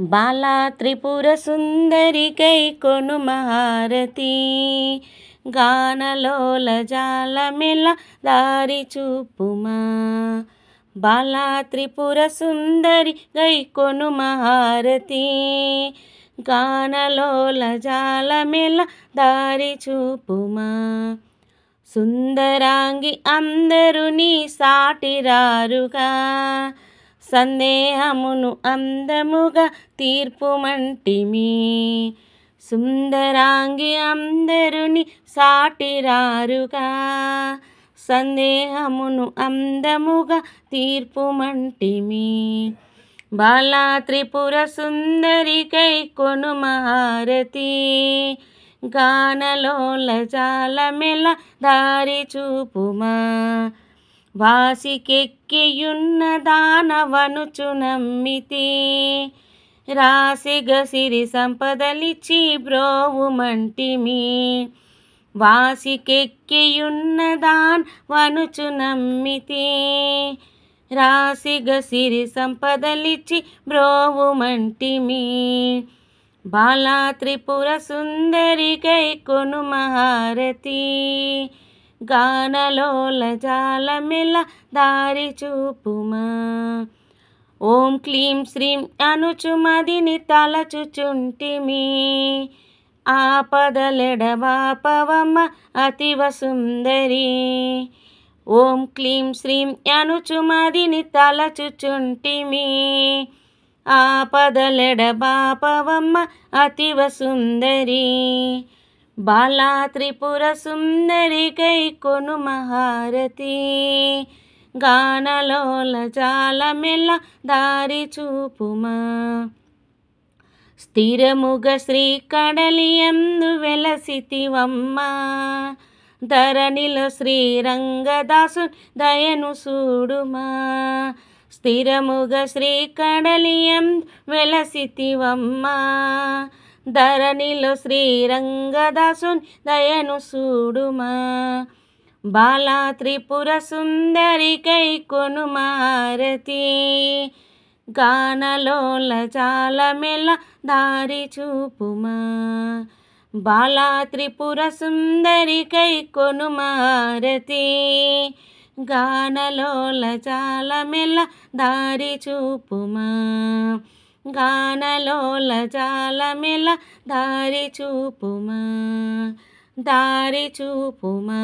బాలా త్రిపుర సుందరికై కొనుమహారతి గానలోల జాలమెల దారి చూపుమా. బాలా త్రిపుర సుందరి గై కొనుమహారతి గానలోల జాలమెల దారి చూపుమా. సుందరాంగి అందరూ నీ సాటిరారుగా సందేహమును అందముగా తీర్పుమంటిమి. సుందరాంగి అందరూ నీ సాటిరారుగా సందేహమును అందముగా తీర్పుమంటిమి. బాలా త్రిపుర సుందరికై కొనుమహారతి గానలోల జాలమెల దారి చూపుమా. వాసికెక్కియున్న దానవనుచు నమ్మితి రాసిగ సిరి సంపదలిచ్చి బ్రోవుమంటిమి. వాసికెక్కియున్న దానవనుచు నమ్మితి రాసిగ సిరి సంపదలిచ్చి బ్రోవుమంటిమి. బాలా త్రిపుర సుందరికై కొనుమహారతి గానలోల జాలమెల దారి చూపుమా. ఓం క్లీం శ్రీం అనుచు మదిని తలచుచుంటిమి ఆపదలెడబాపవమ్మ అతివ సుందరి. ఓం క్లీం శ్రీం అనుచు మదిని తలచుచుంటిమి ఆపదలెడబాపవమ్మ అతివ సుందరి. బాలా త్రిపుర సుందరికై కొనుమహారతి గానలోల జాలమెల దారి చూపుమా. స్థిరముగ శ్రీ కడలియందు వెలసితివమ్మ ధరణిలో శ్రీరంగదాసు దయను చూడుమా. స్థిరముగ శ్రీ కడలియందు వెలసితివమ్మ ధరణిలో శ్రీరంగదాసు దయను చూడుమా. బాలా త్రిపుర సుందరికై కొనుమహారతి గానలోల జాలమెల దారి చూపుమా. బాలా త్రిపుర సుందరికై కొనుమహారతి గానలోల జాలమెల దారి చూపుమా. గానలోల జాలమెల దారి చూపుమా. దారి చూపుమా.